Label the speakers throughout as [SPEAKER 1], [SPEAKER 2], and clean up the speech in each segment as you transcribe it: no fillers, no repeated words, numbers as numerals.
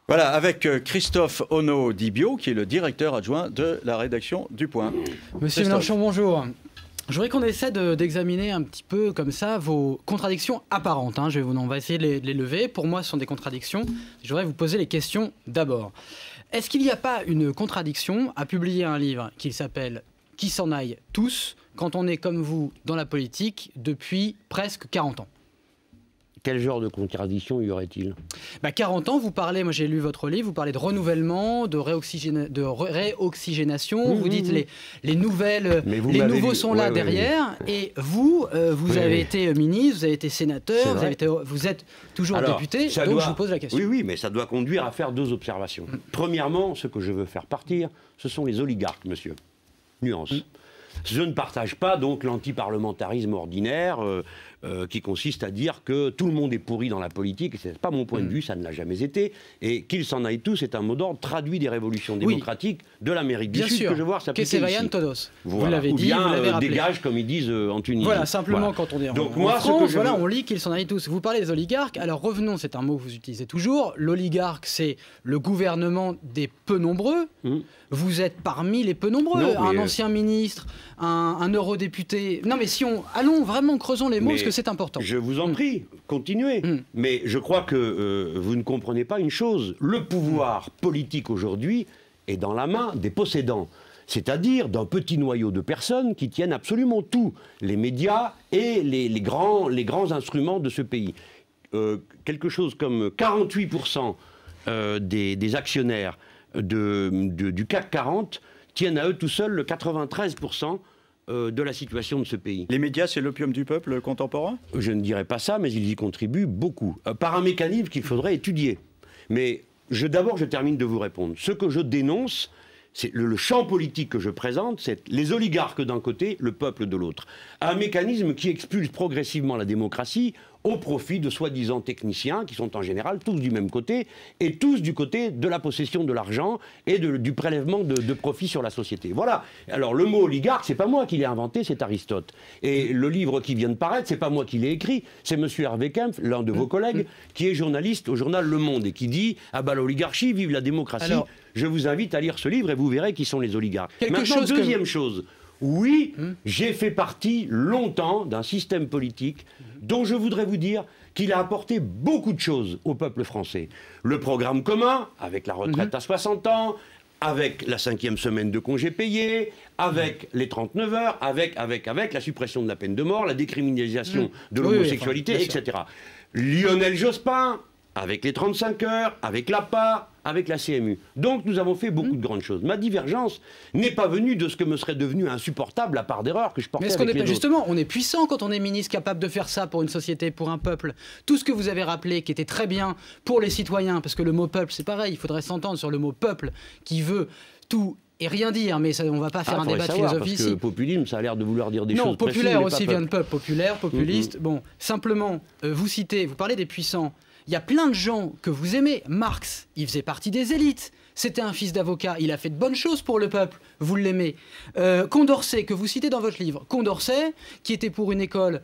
[SPEAKER 1] Voilà, avec Christophe Onod-Ibio, qui est le directeur adjoint de la rédaction du Point.
[SPEAKER 2] Monsieur Mélenchon, bonjour. Je voudrais qu'on essaie d'examiner un petit peu comme ça vos contradictions apparentes. Hein. On va essayer de les lever. Pour moi, ce sont des contradictions. Je voudrais vous poser les questions d'abord. Est-ce qu'il n'y a pas une contradiction à publier un livre qui s'appelle « Qui s'en aille tous » quand on est comme vous dans la politique depuis presque 40 ans?
[SPEAKER 3] Quel genre de contradiction y aurait-il?
[SPEAKER 2] 40 ans, vous parlez, moi j'ai lu votre livre, vous parlez de renouvellement, de réoxygénation, vous dites les nouveaux sont là derrière, et vous avez été ministre, vous avez été sénateur, vous êtes toujours député, donc je vous pose la question.
[SPEAKER 3] Oui, mais ça doit conduire à faire deux observations. Premièrement, ce que je veux faire partir, ce sont les oligarques, monsieur. Nuance. Je ne partage pas donc l'antiparlementarisme ordinaire qui consiste à dire que tout le monde est pourri dans la politique. Ce n'est pas mon point de vue, ça ne l'a jamais été. Et qu'ils s'en aillent tous, c'est un mot d'ordre traduit des révolutions démocratiques de l'Amérique du Sud que je vois s'appliquer ici.
[SPEAKER 2] Todos.
[SPEAKER 3] Voilà.
[SPEAKER 2] Vous l'avez dit, vous l'avez rappelé.
[SPEAKER 3] Dégage, comme ils disent en Tunisie.
[SPEAKER 2] Voilà, simplement quand on est en France, on lit qu'ils s'en aillent tous. Vous parlez des oligarques, alors revenons, c'est un mot que vous utilisez toujours. L'oligarque, c'est le gouvernement des peu nombreux. Vous êtes parmi les peu nombreux. Un ancien ministre, un eurodéputé. Non mais allons vraiment, creusons les mots, parce que c'est important.
[SPEAKER 3] Je vous en prie, continuez. Mais je crois que vous ne comprenez pas une chose. Le pouvoir politique aujourd'hui est dans la main des possédants. C'est-à-dire d'un petit noyau de personnes qui tiennent absolument tout. Les médias et les grands instruments de ce pays. Quelque chose comme 48% des actionnaires du CAC 40 tiennent à eux tout seuls le 93% de la situation de ce pays.
[SPEAKER 1] Les médias, c'est l'opium du peuple contemporain?
[SPEAKER 3] Je ne dirais pas ça, mais ils y contribuent beaucoup. Par un mécanisme qu'il faudrait étudier. Mais d'abord, je termine de vous répondre. Ce que je dénonce, c'est le champ politique que je présente, c'est les oligarques d'un côté, le peuple de l'autre. Un mécanisme qui expulse progressivement la démocratie au profit de soi-disant techniciens qui sont en général tous du même côté et tous du côté de la possession de l'argent et du prélèvement de profit sur la société. Voilà. Alors le mot oligarque, c'est pas moi qui l'ai inventé, c'est Aristote. Et le livre qui vient de paraître, c'est pas moi qui l'ai écrit, c'est monsieur Hervé Kempf, l'un de vos collègues, qui est journaliste au journal Le Monde et qui dit « Ah bah l'oligarchie, vive la démocratie ». Alors, je vous invite à lire ce livre et vous verrez qui sont les oligarques. Maintenant, deuxième chose. Oui, j'ai fait partie longtemps d'un système politique dont je voudrais vous dire qu'il a apporté beaucoup de choses au peuple français. Le programme commun, avec la retraite à 60 ans, avec la 5e semaine de congés payés, avec les 39 heures, avec la suppression de la peine de mort, la décriminalisation de l'homosexualité, etc. Lionel Jospin, avec les 35 heures, avec l'APA, avec la CMU. Donc nous avons fait beaucoup de grandes choses. Ma divergence n'est pas venue de ce que me serait devenu insupportable la part d'erreur que je portais avec les autres.
[SPEAKER 2] Justement, on est puissant quand on est ministre capable de faire ça pour une société, pour un peuple. Tout ce que vous avez rappelé qui était très bien pour les citoyens, parce que le mot peuple, c'est pareil, il faudrait s'entendre sur le mot peuple qui veut tout et rien dire, mais ça, on ne va pas faire un débat de philosophie ici.
[SPEAKER 3] Parce que populisme, ça a l'air de vouloir dire des choses
[SPEAKER 2] précises. Non, populaire aussi
[SPEAKER 3] vient
[SPEAKER 2] de peuple. Populaire, populiste. Bon, simplement, vous parlez des puissants. Il y a plein de gens que vous aimez. Marx, il faisait partie des élites. C'était un fils d'avocat. Il a fait de bonnes choses pour le peuple. Vous l'aimez. Condorcet, que vous citez dans votre livre. Condorcet, qui était pour une école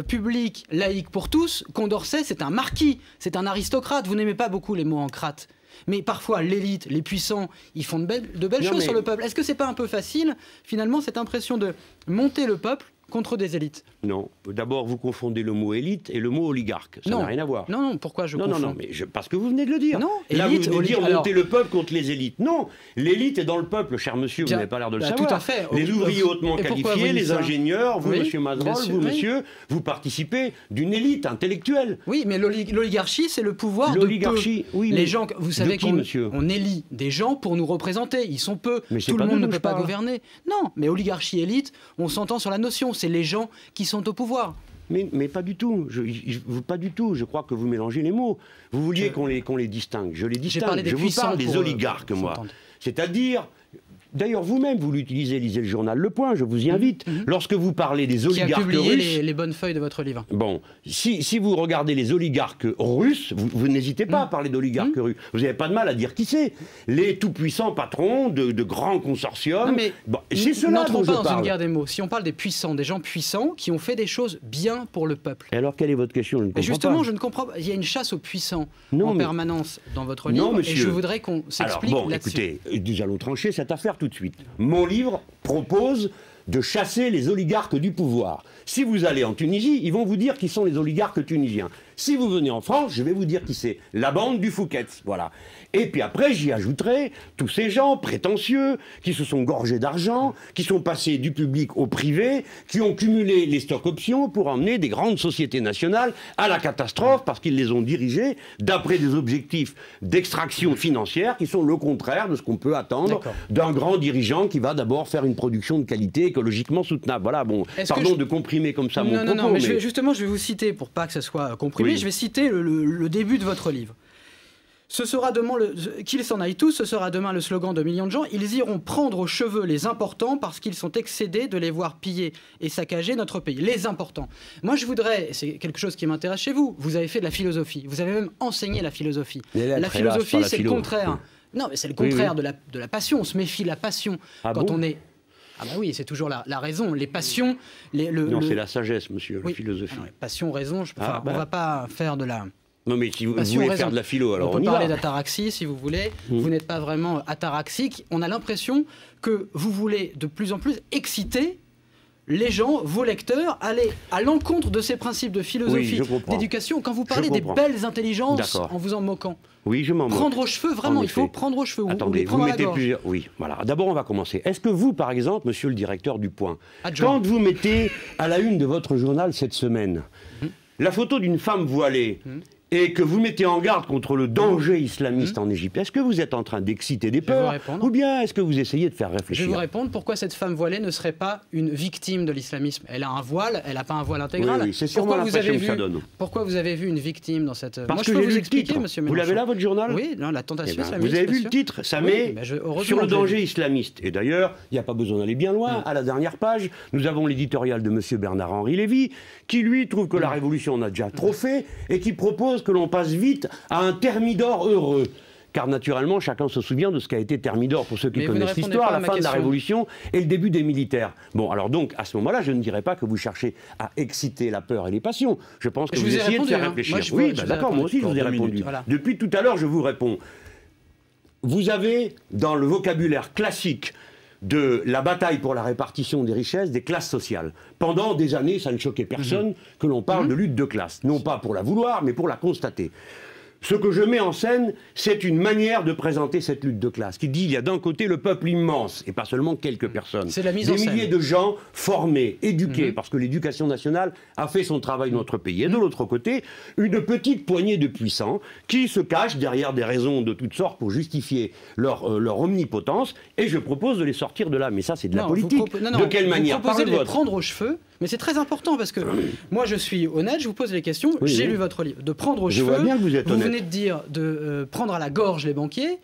[SPEAKER 2] publique, laïque pour tous. Condorcet, c'est un marquis. C'est un aristocrate. Vous n'aimez pas beaucoup les mots en crate. Mais parfois, l'élite, les puissants, ils font de belles choses sur le peuple. Est-ce que c'est pas un peu facile, finalement, cette impression de monter le peuple contre des élites?
[SPEAKER 3] Non. D'abord, vous confondez le mot élite et le mot oligarque. Ça n'a rien à voir.
[SPEAKER 2] Non, pourquoi je confonds?
[SPEAKER 3] Non, mais parce que vous venez de le dire.
[SPEAKER 2] Non,
[SPEAKER 3] là, vous venez de dire monter le peuple contre les élites. Non, l'élite est dans le peuple, cher monsieur, vous n'avez pas l'air de le savoir.
[SPEAKER 2] Tout à fait.
[SPEAKER 3] Les ouvriers hautement qualifiés, les ingénieurs, vous, monsieur Mazdrol, vous, monsieur, vous participez d'une élite intellectuelle.
[SPEAKER 2] Oui, mais l'oligarchie, c'est le pouvoir de peu.
[SPEAKER 3] Oui,
[SPEAKER 2] les gens, vous savez qu'on élit des gens pour nous représenter. Ils sont peu. Tout le monde ne peut pas gouverner. Non, mais oligarchie, élite, on s'entend sur la notion. C'est les gens qui sont au pouvoir.
[SPEAKER 3] Mais pas du tout. Pas du tout. Je crois que vous mélangez les mots. Vous vouliez qu'on les distingue. Je les distingue. Je vous parle des oligarques, moi. C'est-à-dire D'ailleurs, vous-même, vous l'utilisez, lisez le journal Le Point, je vous y invite. Lorsque vous parlez des
[SPEAKER 2] Qui a
[SPEAKER 3] oligarques
[SPEAKER 2] publié
[SPEAKER 3] russes...
[SPEAKER 2] les bonnes feuilles de votre livre.
[SPEAKER 3] Bon, si vous regardez les oligarques russes, vous n'hésitez pas à parler d'oligarques russes. Vous n'avez pas de mal à dire qui c'est. Les tout-puissants patrons de grands consortiums.
[SPEAKER 2] Non, mais
[SPEAKER 3] bon, c'est cela dont je
[SPEAKER 2] pas dans
[SPEAKER 3] parle.
[SPEAKER 2] une guerre des mots. Si on parle des puissants, des gens puissants qui ont fait des choses bien pour le peuple.
[SPEAKER 3] Et alors, quelle est votre question? Je ne comprends
[SPEAKER 2] Justement,
[SPEAKER 3] pas.
[SPEAKER 2] je ne comprends pas. Il y a une chasse aux puissants
[SPEAKER 3] Non,
[SPEAKER 2] en
[SPEAKER 3] mais...
[SPEAKER 2] permanence dans votre
[SPEAKER 3] Non,
[SPEAKER 2] livre,
[SPEAKER 3] monsieur.
[SPEAKER 2] et je voudrais qu'on s'explique
[SPEAKER 3] Alors, bon,
[SPEAKER 2] là-dessus.
[SPEAKER 3] écoutez, nous allons trancher cette affaire tout de suite. Mon livre propose de chasser les oligarques du pouvoir. Si vous allez en Tunisie, ils vont vous dire qui sont les oligarques tunisiens. Si vous venez en France, je vais vous dire qui c'est. La bande du Fouquet's, voilà. Et puis après, j'y ajouterai tous ces gens prétentieux, qui se sont gorgés d'argent, qui sont passés du public au privé, qui ont cumulé les stocks options pour emmener des grandes sociétés nationales à la catastrophe, parce qu'ils les ont dirigées d'après des objectifs d'extraction financière qui sont le contraire de ce qu'on peut attendre d'un grand dirigeant qui va d'abord faire une production de qualité écologiquement soutenable. Voilà, bon, pardon de comprimer comme ça mon propos.
[SPEAKER 2] Non, mais justement, je vais vous citer, pour pas que ça soit comprimé, je vais citer le début de votre livre. Ce sera demain, qu'ils s'en aillent tous, ce sera demain le slogan de millions de gens. Ils iront prendre aux cheveux les importants parce qu'ils sont excédés de les voir piller et saccager notre pays. Les importants. Moi, je voudrais, c'est quelque chose qui m'intéresse chez vous, vous avez fait de la philosophie. Vous avez même enseigné la philosophie. La philosophie, c'est le contraire. Non, mais c'est le contraire de la passion. On se méfie de la passion quand on est... Ah bah oui, c'est toujours la raison, les passions...
[SPEAKER 3] Non, c'est la sagesse, monsieur, la philosophie.
[SPEAKER 2] Non, passion, raison, on ne va pas faire de la...
[SPEAKER 3] Non, mais si vous voulez faire de la philo, alors
[SPEAKER 2] on peut parler d'ataraxie, si vous voulez. Vous n'êtes pas vraiment ataraxique. On a l'impression que vous voulez de plus en plus exciter les gens, vos lecteurs, aller à l'encontre de ces principes de philosophie, d'éducation, quand vous parlez des belles intelligences en vous en moquant.
[SPEAKER 3] Oui, je m'en moque.
[SPEAKER 2] Prendre aux cheveux, vraiment, il faut prendre aux cheveux.
[SPEAKER 3] Attendez, vous mettez plusieurs... Oui, voilà. D'abord, on va commencer. Est-ce que vous, par exemple, monsieur le directeur du Point, quand vous mettez à la une de votre journal cette semaine la photo d'une femme voilée et que vous mettez en garde contre le danger islamiste en Égypte, est-ce que vous êtes en train d'exciter des peurs ou bien est-ce que vous essayez de faire réfléchir?
[SPEAKER 2] Je vais vous répondre pourquoi cette femme voilée ne serait pas une victime de l'islamisme. Elle a un voile, elle n'a pas un voile intégral.
[SPEAKER 3] Oui, c'est sûrement l'impression que ça donne.
[SPEAKER 2] Pourquoi vous avez vu une victime dans cette...
[SPEAKER 3] Parce que je peux vous expliquer,
[SPEAKER 2] monsieur
[SPEAKER 3] Mélenchon. Vous l'avez là, votre journal?
[SPEAKER 2] Oui, non, la tentation islamiste.
[SPEAKER 3] Vous avez vu le titre? Ça met sur le danger islamiste. Et d'ailleurs, il n'y a pas besoin d'aller bien loin. À la dernière page, nous avons l'éditorial de monsieur Bernard-Henri Lévy, qui lui trouve que la révolution en a déjà trop fait et qui propose que l'on passe vite à un Thermidor heureux. Car naturellement, chacun se souvient de ce qu'a été Thermidor, pour ceux qui connaissent l'histoire, la fin de la Révolution et le début des militaires. Bon, alors donc, à ce moment-là, je ne dirais pas que vous cherchez à exciter la peur et les passions. Je pense que vous essayez de faire réfléchir. Oui, d'accord, moi aussi je vous ai répondu. Depuis tout à l'heure, je vous réponds. Vous avez, dans le vocabulaire classique de la bataille pour la répartition des richesses, des classes sociales. Pendant des années, ça ne choquait personne que l'on parle de lutte de classe. Non pas pour la vouloir, mais pour la constater. Ce que je mets en scène, c'est une manière de présenter cette lutte de classe, qui dit il y a d'un côté le peuple immense, et pas seulement quelques personnes.
[SPEAKER 2] C'est la mise en scène.
[SPEAKER 3] Des milliers de gens formés, éduqués, parce que l'éducation nationale a fait son travail dans notre pays. Et de l'autre côté, une petite poignée de puissants qui se cachent derrière des raisons de toutes sortes pour justifier leur omnipotence, et je propose de les sortir de là. Mais ça, c'est de la politique. De quelle manière?
[SPEAKER 2] Vous proposez de les prendre aux cheveux, mais c'est très important, parce que moi, je suis honnête, je vous pose les questions, j'ai lu votre livre. De prendre aux cheveux...
[SPEAKER 3] Je vois bien que vous êtes honnête.
[SPEAKER 2] Vous venez de dire de prendre à la gorge les banquiers.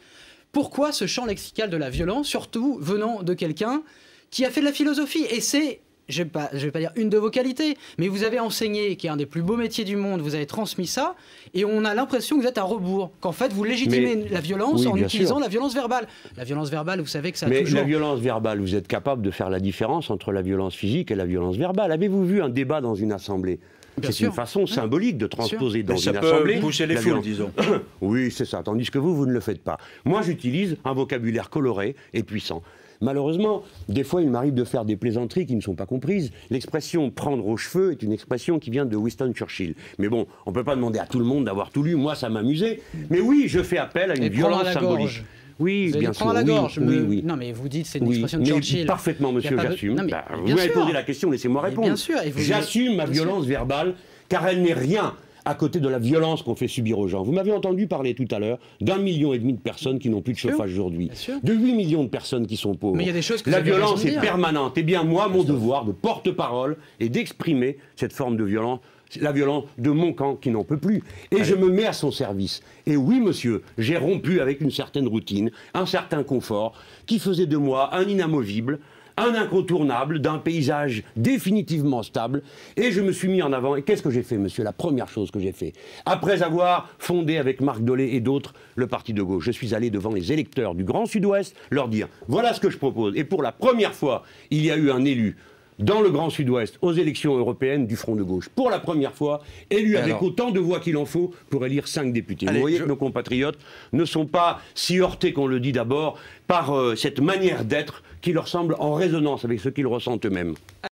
[SPEAKER 2] Pourquoi ce champ lexical de la violence, surtout venant de quelqu'un qui a fait de la philosophie? Et c'est, je vais pas dire une de vos qualités, mais vous avez enseigné, qui est un des plus beaux métiers du monde, vous avez transmis ça, et on a l'impression que vous êtes à rebours, qu'en fait vous légitimez la violence en utilisant la violence verbale. La violence verbale, vous savez que ça a toujours...
[SPEAKER 3] Mais la violence verbale, vous êtes capable de faire la différence entre la violence physique et la violence verbale. Avez-vous vu un débat dans une assemblée? C'est une façon symbolique de transposer dans une assemblée.
[SPEAKER 1] Ça peut boucher les foules, disons.
[SPEAKER 3] Oui, c'est ça. Tandis que vous ne le faites pas. Moi, j'utilise un vocabulaire coloré et puissant. Malheureusement, des fois, il m'arrive de faire des plaisanteries qui ne sont pas comprises. L'expression « prendre aux cheveux » est une expression qui vient de Winston Churchill. Mais bon, on ne peut pas demander à tout le monde d'avoir tout lu. Moi, ça m'amusait. Mais oui, je fais appel à une violence symbolique. Oui, bien sûr.
[SPEAKER 2] La gorge,
[SPEAKER 3] oui.
[SPEAKER 2] Non, mais vous dites c'est une expression de Churchill.
[SPEAKER 3] Parfaitement, monsieur, j'assume. Vous m'avez posé la question, laissez-moi répondre.
[SPEAKER 2] Bien sûr.
[SPEAKER 3] J'assume ma violence verbale, car elle n'est rien à côté de la violence qu'on fait subir aux gens. Vous m'avez entendu parler tout à l'heure d'1,5 million de personnes qui n'ont plus de chauffage aujourd'hui, de 8 millions de personnes qui sont pauvres.
[SPEAKER 2] Mais il y a des choses que
[SPEAKER 3] la violence est permanente. Eh bien, moi, mon devoir de porte-parole est d'exprimer cette forme de violence. la violence de mon camp qui n'en peut plus. Et je me mets à son service. Et oui, monsieur, j'ai rompu avec une certaine routine, un certain confort, qui faisait de moi un inamovible, un incontournable d'un paysage définitivement stable, et je me suis mis en avant. Et qu'est-ce que j'ai fait, monsieur? La première chose que j'ai fait, après avoir fondé avec Marc Dolé et d'autres le parti de gauche, je suis allé devant les électeurs du Grand Sud-Ouest leur dire, voilà ce que je propose. Et pour la première fois, il y a eu un élu dans le Grand Sud-Ouest, aux élections européennes du Front de gauche. Pour la première fois, élu avec autant de voix qu'il en faut pour élire 5 députés. Vous voyez que nos compatriotes ne sont pas si heurtés qu'on le dit d'abord par cette manière d'être qui leur semble en résonance avec ce qu'ils ressentent eux-mêmes.